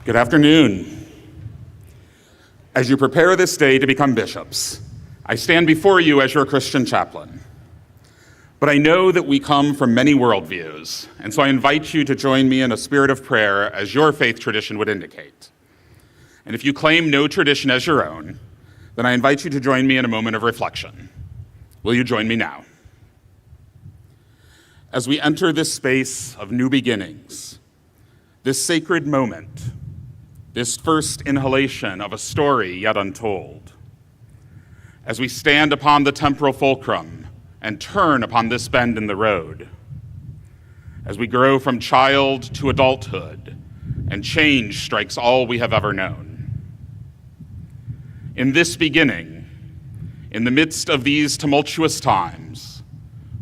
Good afternoon. As you prepare this day to become bishops, I stand before you as your Christian chaplain. But I know that we come from many worldviews, and so I invite you to join me in a spirit of prayer as your faith tradition would indicate. And if you claim no tradition as your own, then I invite you to join me in a moment of reflection. Will you join me now? As we enter this space of new beginnings, this sacred moment, this first inhalation of a story yet untold, as we stand upon the temporal fulcrum and turn upon this bend in the road, as we grow from child to adulthood and change strikes all we have ever known. In this beginning, in the midst of these tumultuous times,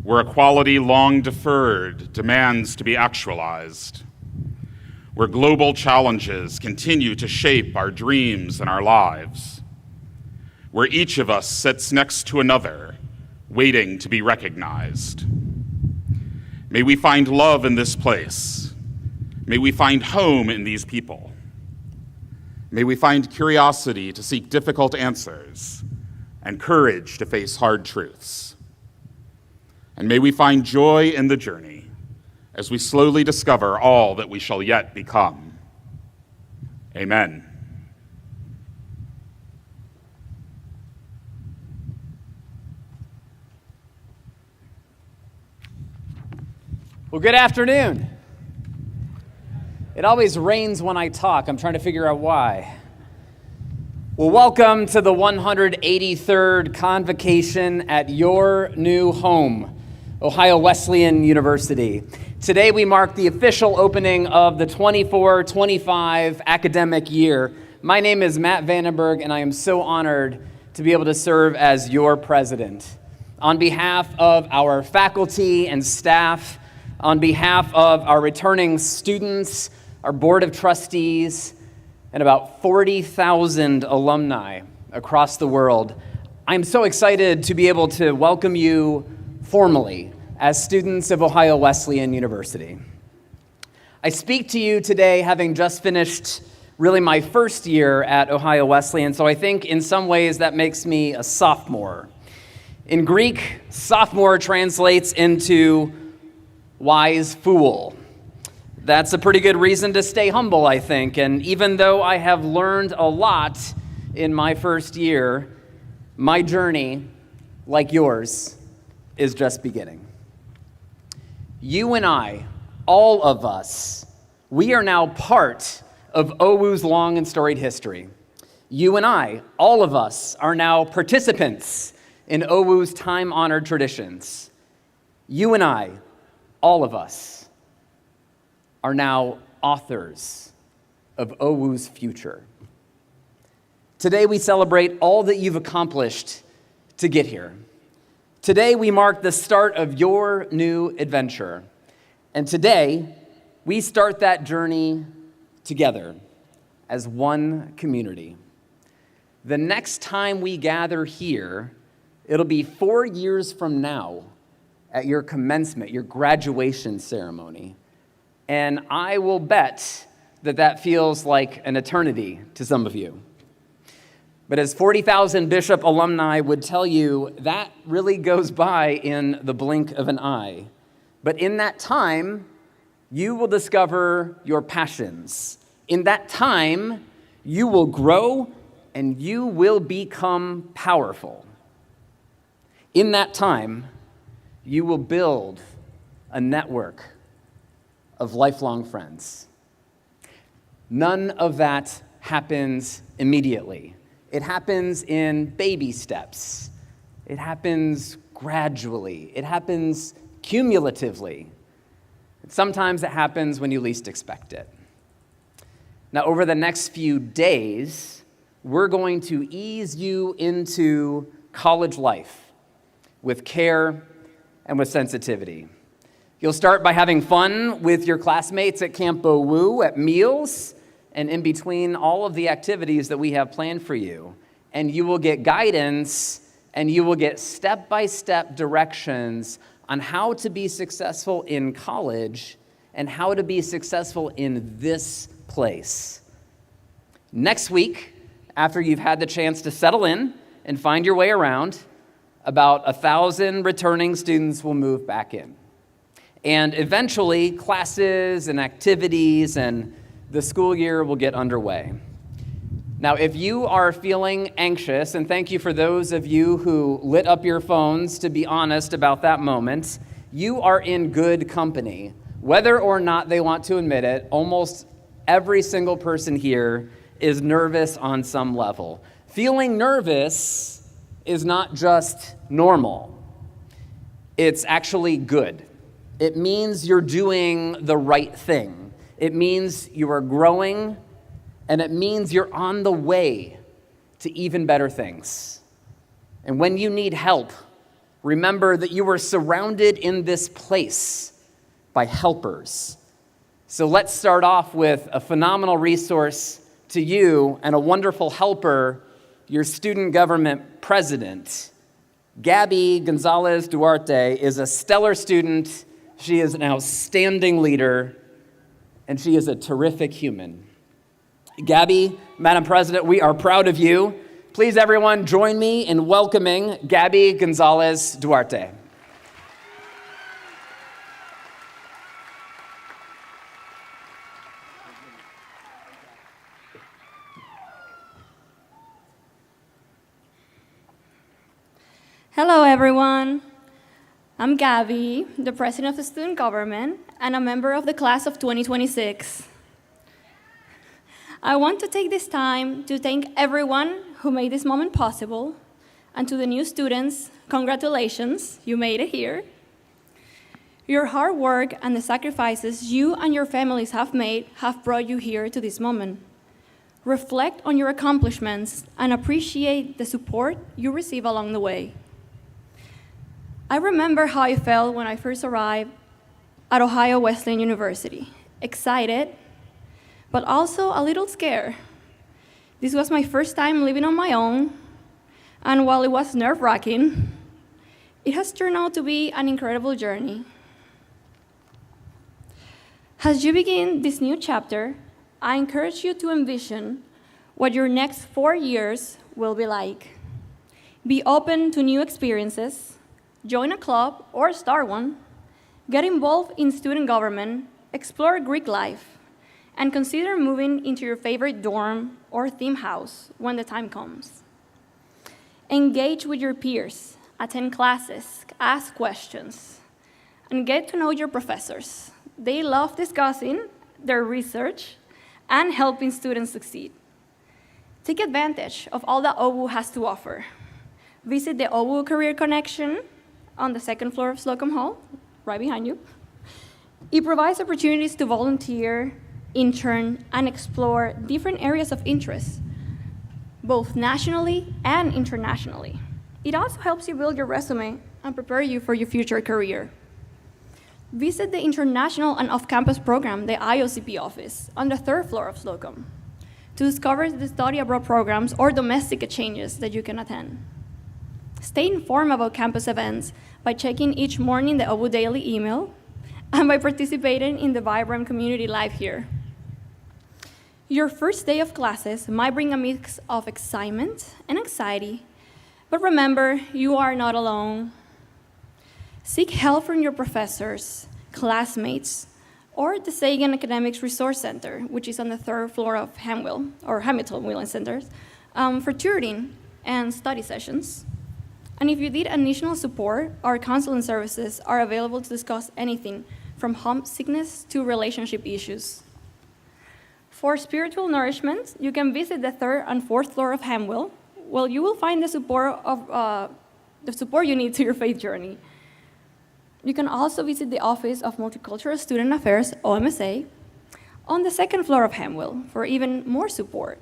where equality long deferred demands to be actualized, where global challenges continue to shape our dreams and our lives, where each of us sits next to another, waiting to be recognized. May we find love in this place. May we find home in these people. May we find curiosity to seek difficult answers and courage to face hard truths. And may we find joy in the journey as we slowly discover all that we shall yet become. Amen. Well, good afternoon. It always rains when I talk. I'm trying to figure out why. Well, welcome to the 183rd Convocation at your new home, Ohio Wesleyan University. Today we mark the official opening of the 24-25 academic year. My name is Matt Vandenberg, and I am so honored to be able to serve as your president. On behalf of our faculty and staff, on behalf of our returning students, our board of trustees, and about 40,000 alumni across the world, I'm so excited to be able to welcome you formally as students of Ohio Wesleyan University. I speak to you today having just finished really my first year at Ohio Wesleyan, so I think in some ways that makes me a sophomore. In Greek, sophomore translates into wise fool. That's a pretty good reason to stay humble, I think, and even though I have learned a lot in my first year, my journey, like yours, is just beginning. You and I, all of us, we are now part of OWU's long and storied history. You and I, all of us, are now participants in OWU's time-honored traditions. You and I, all of us, are now authors of OWU's future. Today we celebrate all that you've accomplished to get here. Today, we mark the start of your new adventure. And today, we start that journey together as one community. The next time we gather here, it'll be 4 years from now at your commencement, your graduation ceremony. And I will bet that that feels like an eternity to some of you. But as 40,000 Bishop alumni would tell you, that really goes by in the blink of an eye. But in that time, you will discover your passions. In that time, you will grow and you will become powerful. In that time, you will build a network of lifelong friends. None of that happens immediately. It happens in baby steps. It happens gradually. It happens cumulatively. And sometimes it happens when you least expect it. Now, over the next few days, we're going to ease you into college life with care and with sensitivity. You'll start by having fun with your classmates at Camp OWU, at meals, and in between all of the activities that we have planned for you. And you will get guidance, and you will get step-by-step directions on how to be successful in college and how to be successful in this place, Next week, after you've had the chance to settle in and find your way around, about 1,000 returning students will move back in. And eventually, classes and activities and the school year will get underway. Now, if you are feeling anxious, and thank you for those of you who lit up your phones to be honest about that moment, you are in good company. Whether or not they want to admit it, almost every single person here is nervous on some level. Feeling nervous is not just normal. It's actually good. It means you're doing the right thing. It means you are growing, and it means you're on the way to even better things. And when you need help, remember that you are surrounded in this place by helpers. So let's start off with a phenomenal resource to you and a wonderful helper, your student government president. Gabby Gonzalez Duarte is a stellar student. She is an outstanding leader, and she is a terrific human. Gabby, Madam President, we are proud of you. Please, everyone, join me in welcoming Gabby Gonzalez Duarte. Hello, everyone. I'm Gabby, the president of the student government and a member of the class of 2026. I want to take this time to thank everyone who made this moment possible, and to the new students, congratulations, you made it here. Your hard work and the sacrifices you and your families have made have brought you here to this moment. Reflect on your accomplishments and appreciate the support you receive along the way. I remember how I felt when I first arrived at Ohio Wesleyan University. Excited, but also a little scared. This was my first time living on my own, and while it was nerve-wracking, it has turned out to be an incredible journey. As you begin this new chapter, I encourage you to envision what your next 4 years will be like. Be open to new experiences. Join a club or start one, get involved in student government, explore Greek life, and consider moving into your favorite dorm or theme house when the time comes. Engage with your peers, attend classes, ask questions, and get to know your professors. They love discussing their research and helping students succeed. Take advantage of all that OWU has to offer. Visit the OWU Career Connection on the second floor of Slocum Hall, right behind you. It provides opportunities to volunteer, intern, and explore different areas of interest, both nationally and internationally. It also helps you build your resume and prepare you for your future career. Visit the International and Off-Campus Program, the IOCP office, on the third floor of Slocum, to discover the study abroad programs or domestic exchanges that you can attend. Stay informed about campus events by checking each morning the OWU Daily email and by participating in the vibrant community life here. Your first day of classes might bring a mix of excitement and anxiety, but remember, you are not alone. Seek help from your professors, classmates, or the Sagan Academics Resource Center, which is on the third floor of Hamilton Wheeling Centers, for tutoring and study sessions. And if you need additional support, our counseling services are available to discuss anything from homesickness to relationship issues. For spiritual nourishment, you can visit the third and fourth floor of Hamwell, where you will find the support you need to your faith journey. You can also visit the Office of Multicultural Student Affairs, OMSA, on the second floor of Hamwell for even more support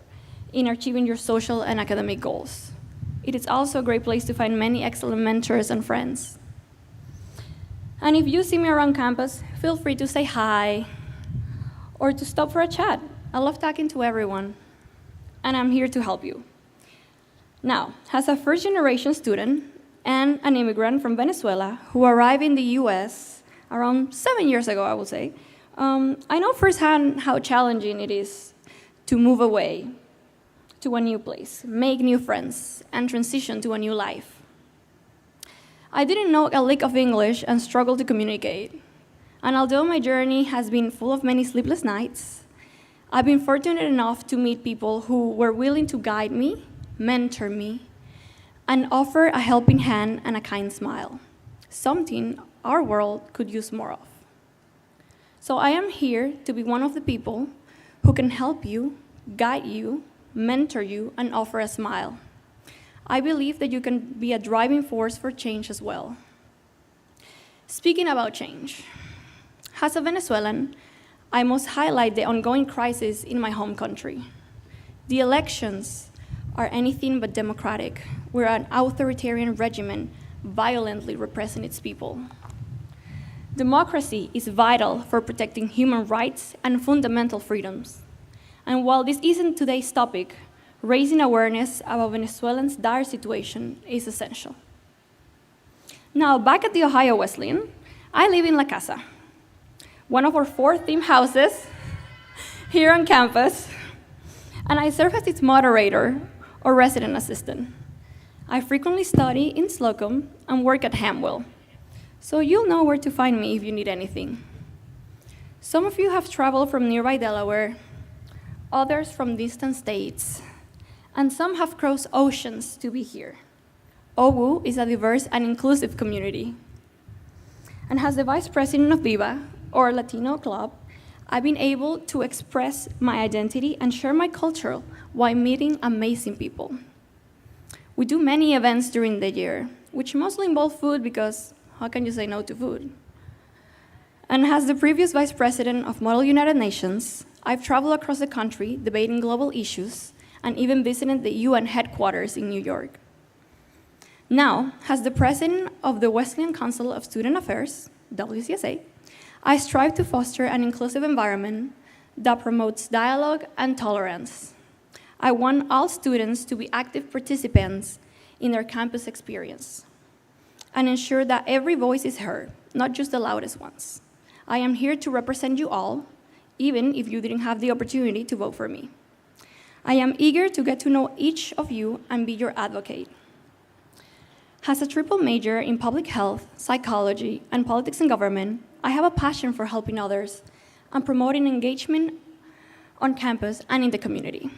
in achieving your social and academic goals. It is also a great place to find many excellent mentors and friends. And if you see me around campus, feel free to say hi or to stop for a chat. I love talking to everyone, and I'm here to help you. Now, as a first-generation student and an immigrant from Venezuela who arrived in the US around 7 years ago, I would say, I know firsthand how challenging it is to move away to a new place, make new friends, and transition to a new life. I didn't know a lick of English and struggled to communicate. And although my journey has been full of many sleepless nights, I've been fortunate enough to meet people who were willing to guide me, mentor me, and offer a helping hand and a kind smile, something our world could use more of. So I am here to be one of the people who can help you, guide you, mentor you, and offer a smile. I believe that you can be a driving force for change as well. Speaking about change, as a Venezuelan, I must highlight the ongoing crisis in my home country. The elections are anything but democratic, where an authoritarian regime violently repressing its people. Democracy is vital for protecting human rights and fundamental freedoms. And while this isn't today's topic, raising awareness about Venezuelans' dire situation is essential. Now, back at the Ohio Wesleyan, I live in La Casa, one of our 4 theme houses here on campus, and I serve as its moderator or resident assistant. I frequently study in Slocum and work at Hamwell, so you'll know where to find me if you need anything. Some of you have traveled from nearby Delaware, others from distant states, and some have crossed oceans to be here. OWU is a diverse and inclusive community. And as the vice president of VIVA, or Latino Club, I've been able to express my identity and share my culture while meeting amazing people. We do many events during the year, which mostly involve food because how can you say no to food? And as the previous vice president of Model United Nations, I've traveled across the country debating global issues and even visited the UN headquarters in New York. Now, as the president of the Wesleyan Council of Student Affairs, WCSA, I strive to foster an inclusive environment that promotes dialogue and tolerance. I want all students to be active participants in their campus experience and ensure that every voice is heard, not just the loudest ones. I am here to represent you all, even if you didn't have the opportunity to vote for me. I am eager to get to know each of you and be your advocate. As a triple major in public health, psychology, and politics and government, I have a passion for helping others and promoting engagement on campus and in the community.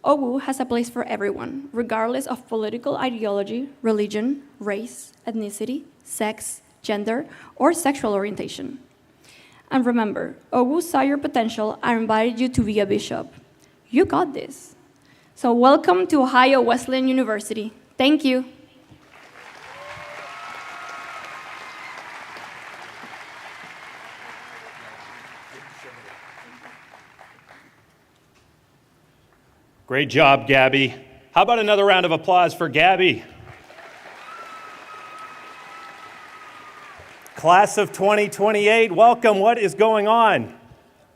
OWU has a place for everyone, regardless of political ideology, religion, race, ethnicity, sex, gender, or sexual orientation. And remember, OWU saw your potential and invited you to be a bishop. You got this. So welcome to Ohio Wesleyan University. Thank you. Great job, Gabby. How about another round of applause for Gabby? Class of 2028, welcome. What is going on?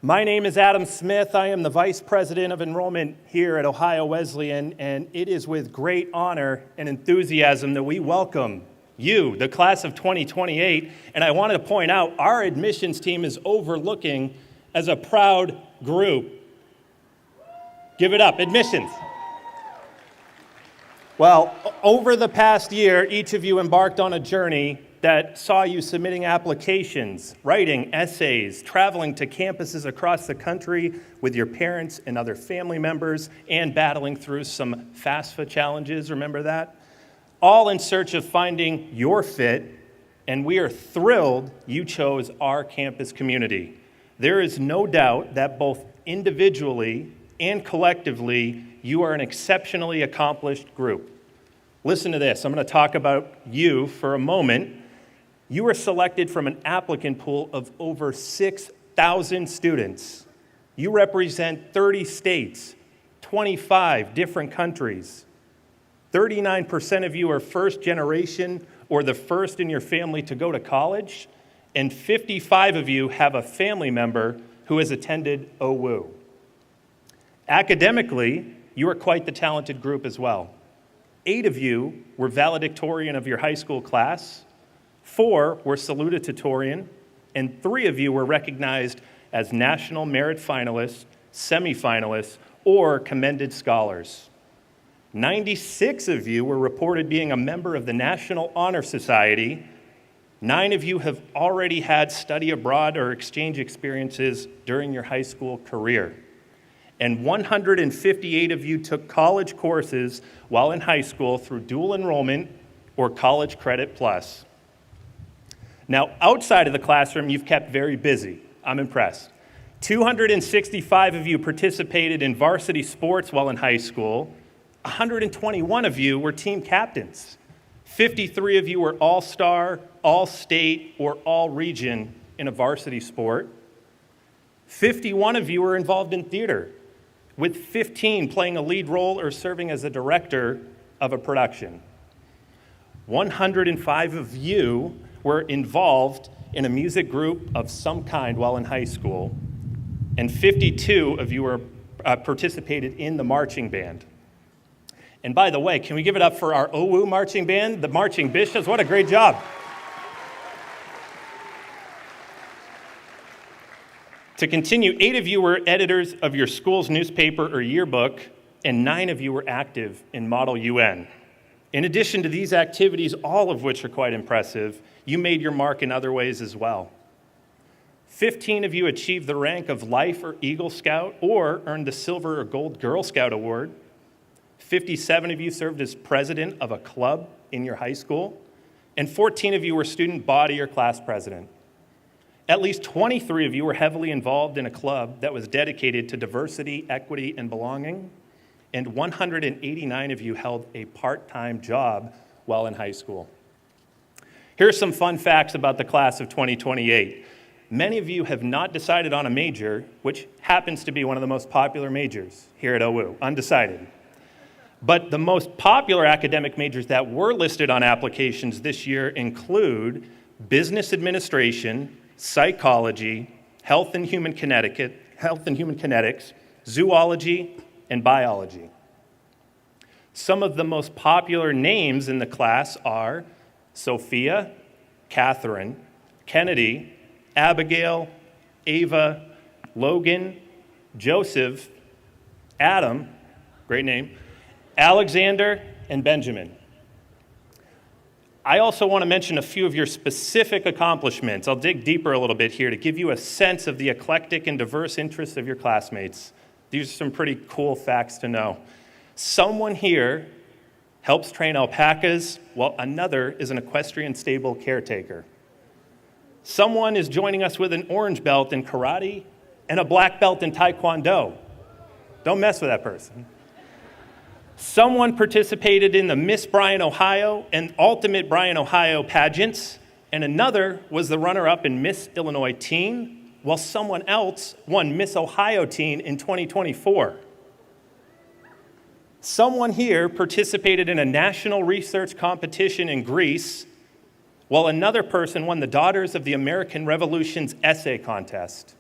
My name is Adam Smith. I am the Vice President of Enrollment here at Ohio Wesleyan, and it is with great honor and enthusiasm that we welcome you, the Class of 2028. And I wanted to point out, our admissions team is overlooking as a proud group. Give it up, admissions. Well, over the past year, each of you embarked on a journey that saw you submitting applications, writing essays, traveling to campuses across the country with your parents and other family members, and battling through some FAFSA challenges, remember that? All in search of finding your fit, and we are thrilled you chose our campus community. There is no doubt that both individually and collectively, you are an exceptionally accomplished group. Listen to this. I'm going to talk about you for a moment. You were selected from an applicant pool of over 6,000 students. You represent 30 states, 25 different countries. 39% of you are first generation or the first in your family to go to college, and 55 of you have a family member who has attended OWU. Academically, you are quite the talented group as well. 8 of you were valedictorian of your high school class, 4 were salutatorian, and 3 of you were recognized as national merit finalists, semifinalists, or commended scholars. 96 of you were reported being a member of the National Honor Society. 9 of you have already had study abroad or exchange experiences during your high school career. And 158 of you took college courses while in high school through dual enrollment or College Credit Plus. Now, outside of the classroom, you've kept very busy. I'm impressed. 265 of you participated in varsity sports while in high school. 121 of you were team captains. 53 of you were all-star, all-state, or all-region in a varsity sport. 51 of you were involved in theater, with 15 playing a lead role or serving as a director of a production. 105 of you were involved in a music group of some kind while in high school, and 52 of you were participated in the marching band. And by the way, can we give it up for our OWU marching band, the marching bishops? What a great job. To continue, 8 of you were editors of your school's newspaper or yearbook, and 9 of you were active in Model UN. In addition to these activities, all of which are quite impressive, you made your mark in other ways as well. 15 of you achieved the rank of Life or Eagle Scout or earned the Silver or Gold Girl Scout Award. 57 of you served as president of a club in your high school, and 14 of you were student body or class president. At least 23 of you were heavily involved in a club that was dedicated to diversity, equity, and belonging, and 189 of you held a part-time job while in high school. Here are some fun facts about the class of 2028. Many of you have not decided on a major, which happens to be one of the most popular majors here at OWU, undecided. But the most popular academic majors that were listed on applications this year include business administration, psychology, health and human kinetics, zoology, and biology. Some of the most popular names in the class are Sophia, Catherine, Kennedy, Abigail, Ava, Logan, Joseph, Adam, great name, Alexander, and Benjamin. I also want to mention a few of your specific accomplishments. I'll dig deeper a little bit here to give you a sense of the eclectic and diverse interests of your classmates. These are some pretty cool facts to know. Someone here helps train alpacas, while another is an equestrian stable caretaker. Someone is joining us with an orange belt in karate and a black belt in taekwondo. Don't mess with that person. Someone participated in the Miss Bryan, Ohio and Ultimate Bryan, Ohio pageants, and another was the runner-up in Miss Illinois Teen, while someone else won Miss Ohio Teen in 2024. Someone here participated in a national research competition in Greece, while another person won the Daughters of the American Revolution's essay contest.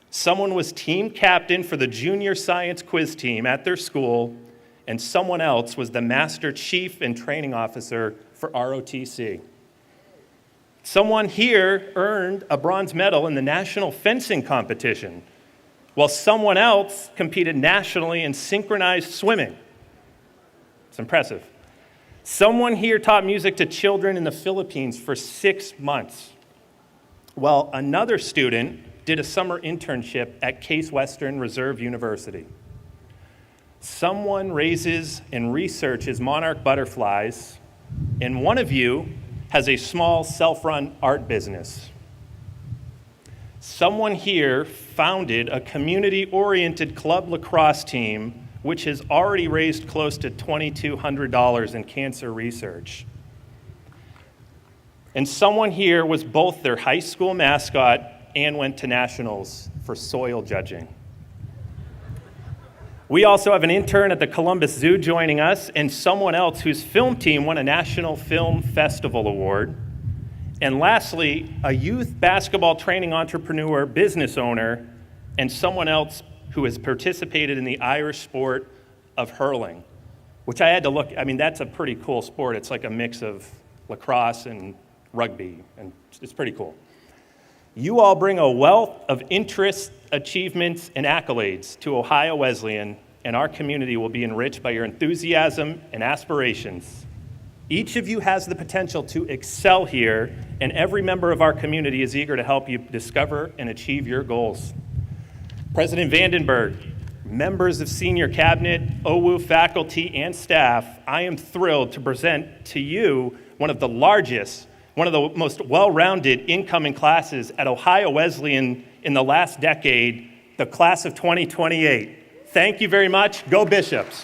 Someone was team captain for the junior science quiz team at their school, and someone else was the master chief and training officer for ROTC. Someone here earned a bronze medal in the national fencing competition, while someone else competed nationally in synchronized swimming. It's impressive. Someone here taught music to children in the Philippines for 6 months, while another student did a summer internship at Case Western Reserve University. Someone raises and researches monarch butterflies, and one of you has a small self-run art business. Someone here founded a community-oriented club lacrosse team, which has already raised close to $2,200 in cancer research. And someone here was both their high school mascot and went to nationals for soil judging. We also have an intern at the Columbus Zoo joining us, and someone else whose film team won a National Film Festival award. And lastly, a youth basketball training entrepreneur, business owner, and someone else who has participated in the Irish sport of hurling, which I had to look, that's a pretty cool sport. It's like a mix of lacrosse and rugby, and it's pretty cool. You all bring a wealth of interests, achievements, and accolades to Ohio Wesleyan, and our community will be enriched by your enthusiasm and aspirations. Each of you has the potential to excel here, and every member of our community is eager to help you discover and achieve your goals. President Vandenberg, members of senior cabinet, OWU faculty, and staff, I am thrilled to present to you one of the most well-rounded incoming classes at Ohio Wesleyan in the last decade, the class of 2028. Thank you very much. Go Bishops.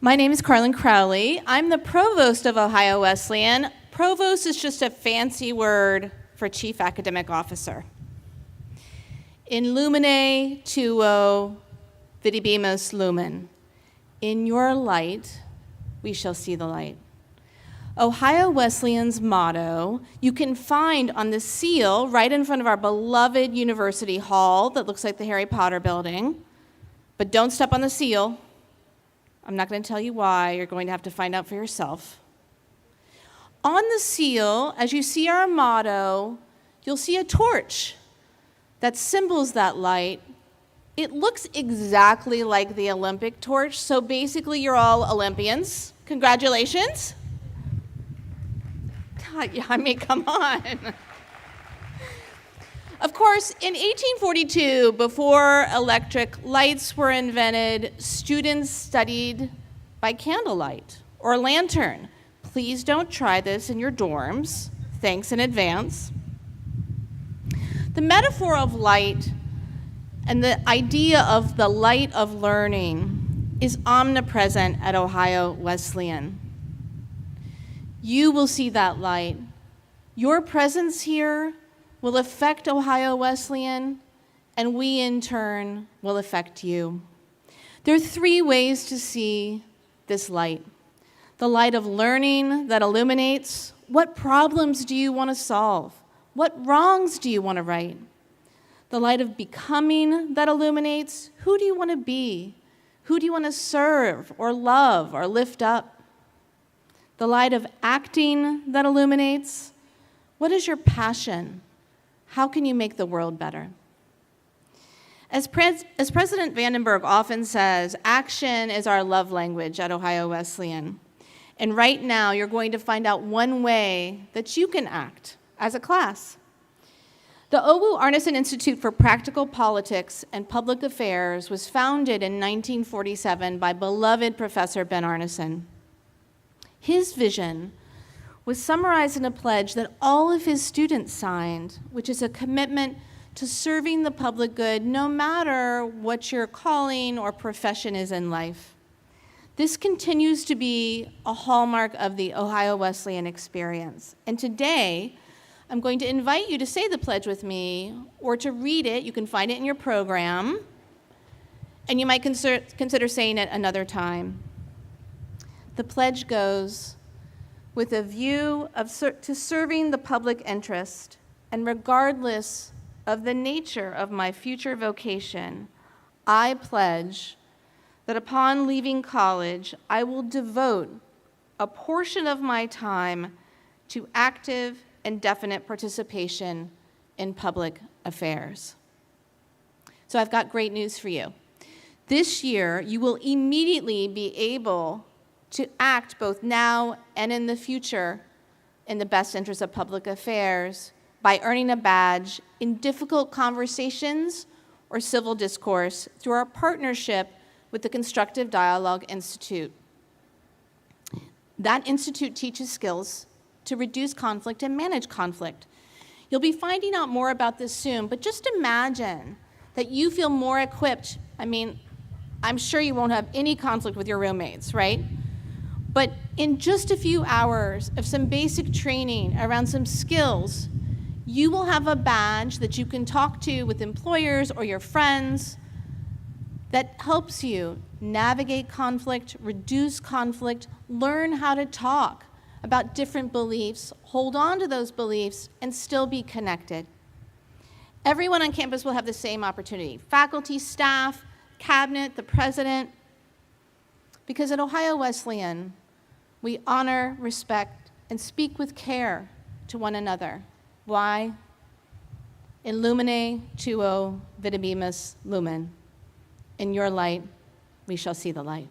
My name is Carlin Crowley. I'm the provost of Ohio Wesleyan. Provost is just a fancy word for chief academic officer. In lumine tuo vidibimus lumen. In your light, we shall see the light. Ohio Wesleyan's motto you can find on the seal right in front of our beloved university hall that looks like the Harry Potter building. But don't step on the seal. I'm not going to tell you why. You're going to have to find out for yourself. On the seal, as you see our motto, you'll see a torch that symbols that light. It looks exactly like the Olympic torch, so basically you're all Olympians. Congratulations. God, yeah, I mean, come on. Of course, in 1842, before electric lights were invented, students studied by candlelight or lantern. Please don't try this in your dorms. Thanks in advance. The metaphor of light and the idea of the light of learning is omnipresent at Ohio Wesleyan. You will see that light. Your presence here will affect Ohio Wesleyan, and we in turn will affect you. There are three ways to see this light. The light of learning that illuminates. What problems do you want to solve? What wrongs do you want to right? The light of becoming that illuminates. Who do you want to be? Who do you want to serve or love or lift up? The light of acting that illuminates. What is your passion? How can you make the world better? As President Vandenberg often says, action is our love language at Ohio Wesleyan. And right now, you're going to find out one way that you can act as a class. The OWU Arneson Institute for Practical Politics and Public Affairs was founded in 1947 by beloved Professor Ben Arneson. His vision was summarized in a pledge that all of his students signed, which is a commitment to serving the public good no matter what your calling or profession is in life. This continues to be a hallmark of the Ohio Wesleyan experience. And today, I'm going to invite you to say the pledge with me or to read it. You can find it in your program. And you might consider saying it another time. The pledge goes, with a view to serving the public interest, and regardless of the nature of my future vocation, I pledge that upon leaving college, I will devote a portion of my time to active and definite participation in public affairs. So I've got great news for you. This year, you will immediately be able to act both now and in the future in the best interest of public affairs by earning a badge in difficult conversations or civil discourse through our partnership with the Constructive Dialogue Institute. That institute teaches skills to reduce conflict and manage conflict. You'll be finding out more about this soon, but just imagine that you feel more equipped. I mean, I'm sure you won't have any conflict with your roommates, right? But in just a few hours of some basic training around some skills, you will have a badge that you can talk to with employers or your friends that helps you navigate conflict, reduce conflict, learn how to talk about different beliefs, hold on to those beliefs, and still be connected. Everyone on campus will have the same opportunity. Faculty, staff, cabinet, the president. Because at Ohio Wesleyan, we honor, respect, and speak with care to one another. Why? Illumine tuo videbimus lumen. In your light, we shall see the light.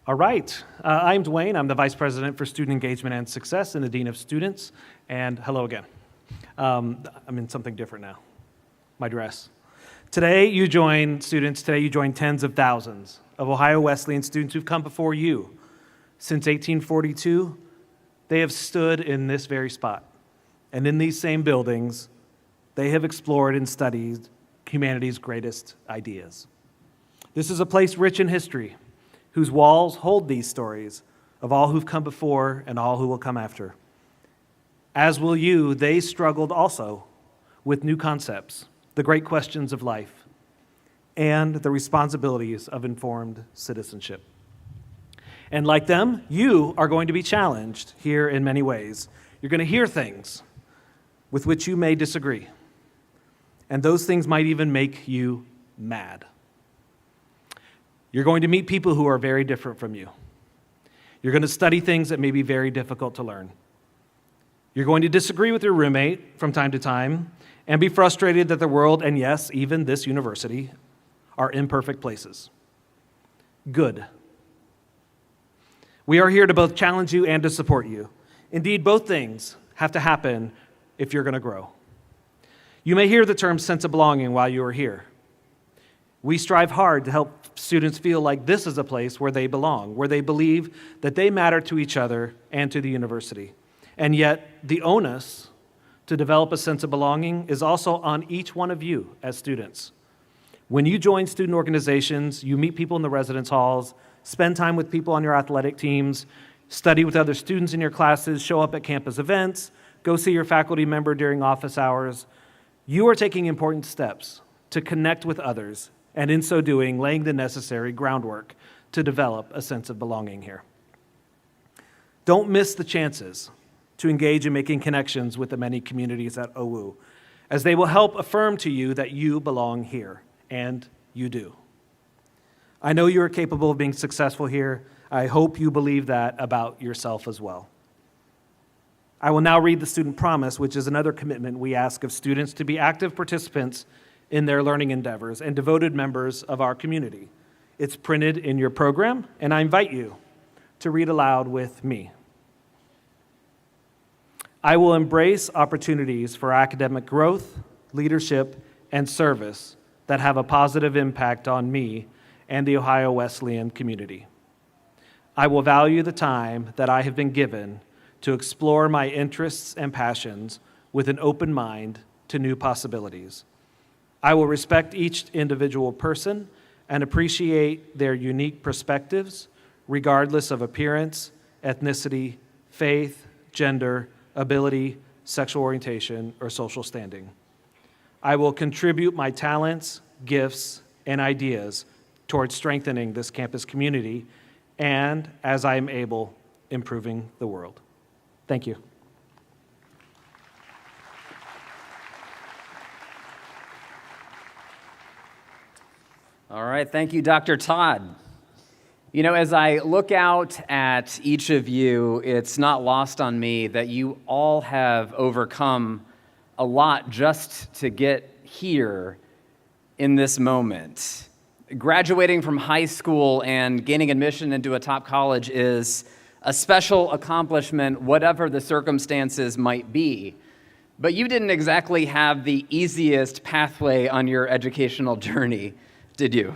All right. I'm Dwayne. I'm the Vice President for Student Engagement and Success and the Dean of Students. And hello again. I'm in something different now. My dress. Today you join tens of thousands of Ohio Wesleyan students who've come before you. Since 1842, they have stood in this very spot. And in these same buildings, they have explored and studied humanity's greatest ideas. This is a place rich in history, whose walls hold these stories of all who've come before and all who will come after. As will you, they struggled also with new concepts, the great questions of life, and the responsibilities of informed citizenship. And like them, you are going to be challenged here in many ways. You're going to hear things with which you may disagree, and those things might even make you mad. You're going to meet people who are very different from you. You're going to study things that may be very difficult to learn. You're going to disagree with your roommate from time to time and be frustrated that the world, and yes, even this university, are imperfect places. Good. We are here to both challenge you and to support you. Indeed, both things have to happen if you're going to grow. You may hear the term sense of belonging while you are here. We strive hard to help students feel like this is a place where they belong, where they believe that they matter to each other and to the university. And yet, the onus to develop a sense of belonging is also on each one of you as students. When you join student organizations, you meet people in the residence halls, spend time with people on your athletic teams, study with other students in your classes, show up at campus events, go see your faculty member during office hours, you are taking important steps to connect with others, and in so doing, laying the necessary groundwork to develop a sense of belonging here. Don't miss the chances to engage in making connections with the many communities at OU, as they will help affirm to you that you belong here, and you do. I know you are capable of being successful here. I hope you believe that about yourself as well. I will now read the student promise, which is another commitment we ask of students to be active participants in their learning endeavors and devoted members of our community. It's printed in your program, and I invite you to read aloud with me. I will embrace opportunities for academic growth, leadership, and service that have a positive impact on me and the Ohio Wesleyan community. I will value the time that I have been given to explore my interests and passions with an open mind to new possibilities. I will respect each individual person and appreciate their unique perspectives, regardless of appearance, ethnicity, faith, gender, ability, sexual orientation, or social standing. I will contribute my talents, gifts, and ideas towards strengthening this campus community and, as I am able, improving the world. Thank you. All right, thank you, Dr. Todd. You know, as I look out at each of you, it's not lost on me that you all have overcome a lot just to get here in this moment. Graduating from high school and gaining admission into a top college is a special accomplishment, whatever the circumstances might be. But you didn't exactly have the easiest pathway on your educational journey, did you?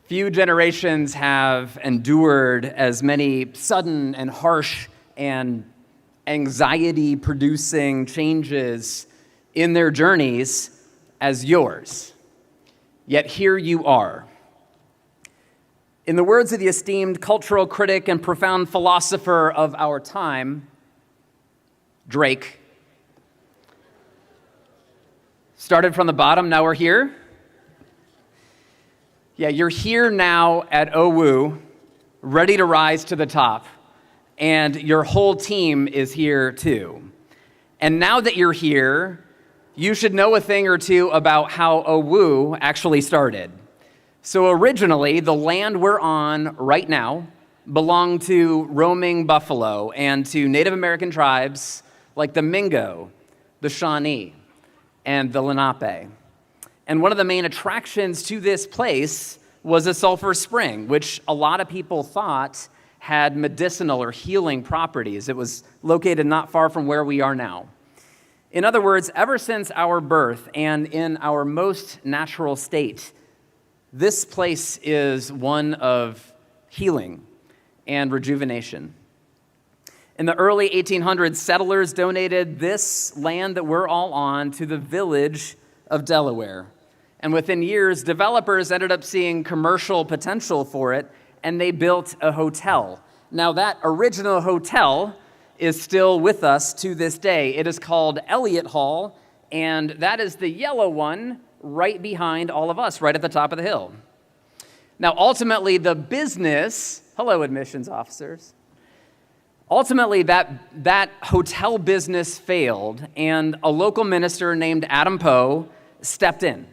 Few generations have endured as many sudden and harsh and anxiety-producing changes in their journeys as yours. Yet here you are. In the words of the esteemed cultural critic and profound philosopher of our time, Drake, Started from the bottom, now we're here. Yeah, you're here now at OWU, ready to rise to the top. And your whole team is here too. And now that you're here, you should know a thing or two about how OWU actually started. So originally, the land we're on right now belonged to roaming buffalo and to Native American tribes like the Mingo, the Shawnee, and the Lenape. And one of the main attractions to this place was a sulfur spring, which a lot of people thought had medicinal or healing properties. It was located not far from where we are now. In other words, ever since our birth and in our most natural state, this place is one of healing and rejuvenation. In the early 1800s, settlers donated this land that we're all on to the village of Delaware. And within years, developers ended up seeing commercial potential for it, and they built a hotel. Now, that original hotel is still with us to this day. It is called Elliott Hall, and that is the yellow one right behind all of us, right at the top of the hill. Now, ultimately, the business, hello, admissions officers. Ultimately, that hotel business failed, and a local minister named Adam Poe stepped in.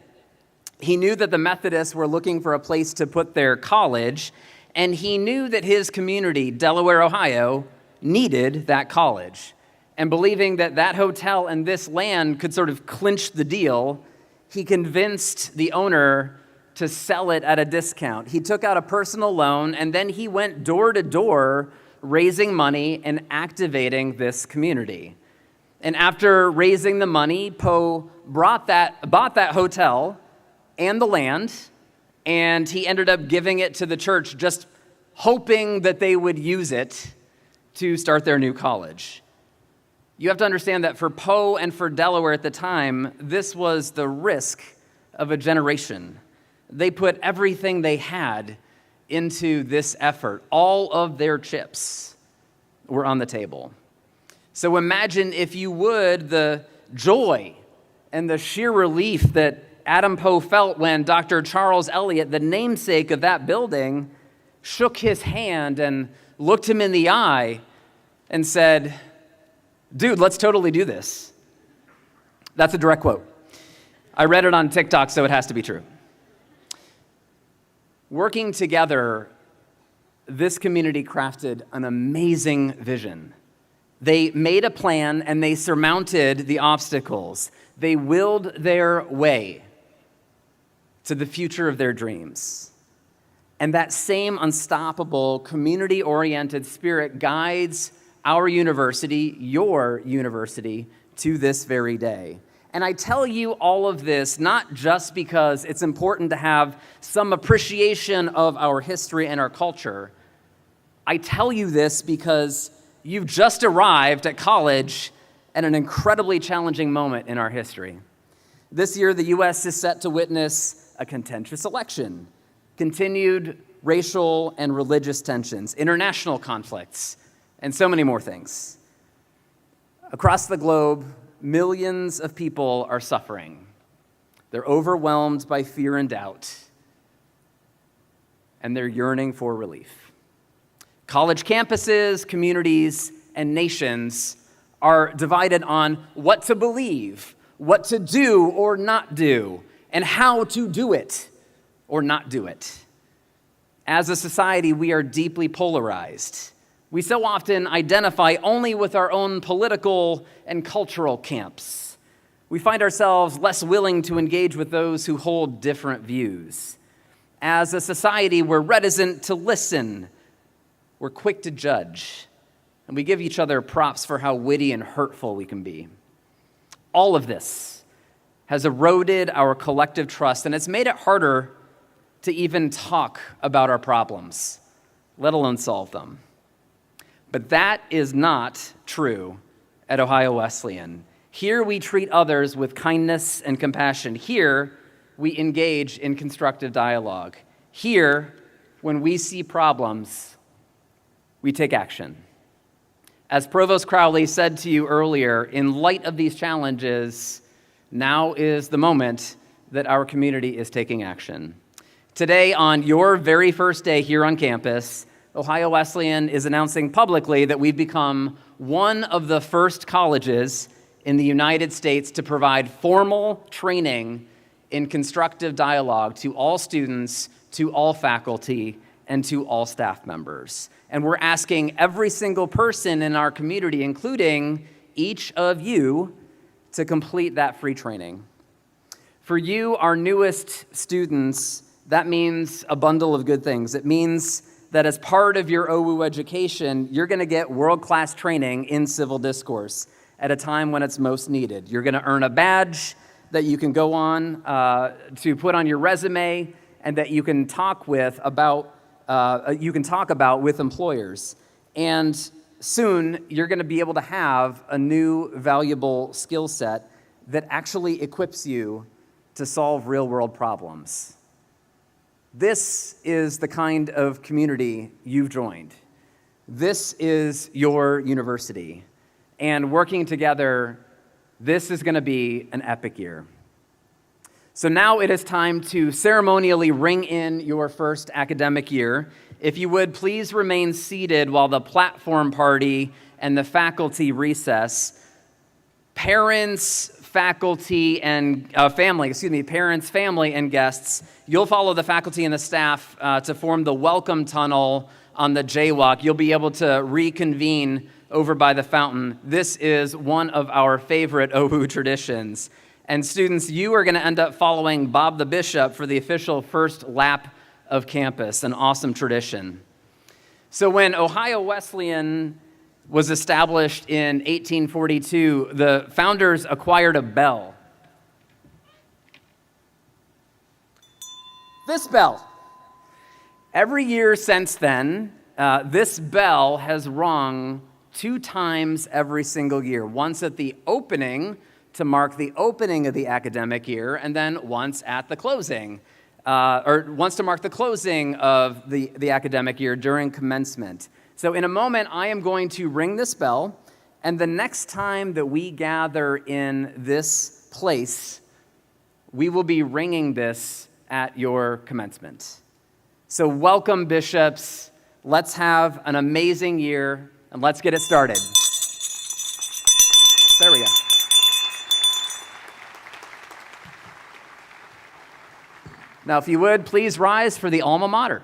He knew that the Methodists were looking for a place to put their college, and he knew that his community, Delaware, Ohio, needed that college. And believing that that hotel and this land could sort of clinch the deal, he convinced the owner to sell it at a discount. He took out a personal loan, and then he went door to door raising money and activating this community. And after raising the money, Poe bought that hotel and the land, and he ended up giving it to the church, just hoping that they would use it to start their new college. You have to understand that for Poe and for Delaware at the time, this was the risk of a generation. They put everything they had into this effort. All of their chips were on the table. So imagine, if you would, the joy and the sheer relief that Adam Poe felt when Dr. Charles Eliot, the namesake of that building, shook his hand and looked him in the eye and said, "Dude, let's totally do this." That's a direct quote. I read it on TikTok, so it has to be true. Working together, this community crafted an amazing vision. They made a plan and they surmounted the obstacles. They willed their way to the future of their dreams. And that same unstoppable, community-oriented spirit guides our university, your university, to this very day. And I tell you all of this not just because it's important to have some appreciation of our history and our culture. I tell you this because you've just arrived at college at an incredibly challenging moment in our history. This year, the U.S. is set to witness a contentious election, continued racial and religious tensions, international conflicts, and so many more things. Across the globe, millions of people are suffering. They're overwhelmed by fear and doubt, and they're yearning for relief. College campuses, communities, and nations are divided on what to believe, what to do or not do, and how to do it or not do it. As a society, we are deeply polarized. We so often identify only with our own political and cultural camps. We find ourselves less willing to engage with those who hold different views. As a society, we're reticent to listen. We're quick to judge. And we give each other props for how witty and hurtful we can be. All of this has eroded our collective trust, and it's made it harder to even talk about our problems, let alone solve them. But that is not true at Ohio Wesleyan. Here we treat others with kindness and compassion. Here we engage in constructive dialogue. Here, when we see problems, we take action. As Provost Crowley said to you earlier, in light of these challenges, Now is the moment that our community is taking action. Today, on your very first day here on campus, Ohio Wesleyan is announcing publicly that we've become one of the first colleges in the United States to provide formal training in constructive dialogue to all students, to all faculty, and to all staff members. And we're asking every single person in our community, including each of you, to complete that free training. For you, our newest students, that means a bundle of good things. It means that as part of your OWU education, you're going to get world-class training in civil discourse at a time when it's most needed. You're going to earn a badge that you can go on to put on your resume and that you can talk about with employers. And soon, you're going to be able to have a new valuable skill set that actually equips you to solve real-world problems. This is the kind of community you've joined. This is your university. And working together, this is going to be an epic year. So now it is time to ceremonially ring in your first academic year. If you would, please remain seated while the platform party and the faculty recess. Parents, faculty, and parents, family, and guests, you'll follow the faculty and the staff to form the welcome tunnel on the jaywalk. You'll be able to reconvene over by the fountain. This is one of our favorite OWU traditions. And students, you are going to end up following Bob the Bishop for the official first lap of campus, an awesome tradition. So when Ohio Wesleyan was established in 1842, the founders acquired a bell. This bell. Every year since then, this bell has rung 2 times every single year, once at the opening to mark the opening of the academic year, and then once at the closing, or once to mark the closing of the academic year during commencement. So in a moment, I am going to ring this bell, and the next time that we gather in this place, we will be ringing this at your commencement. So welcome, bishops. Let's have an amazing year, and let's get it started. There we go. Now, if you would, please rise for the alma mater.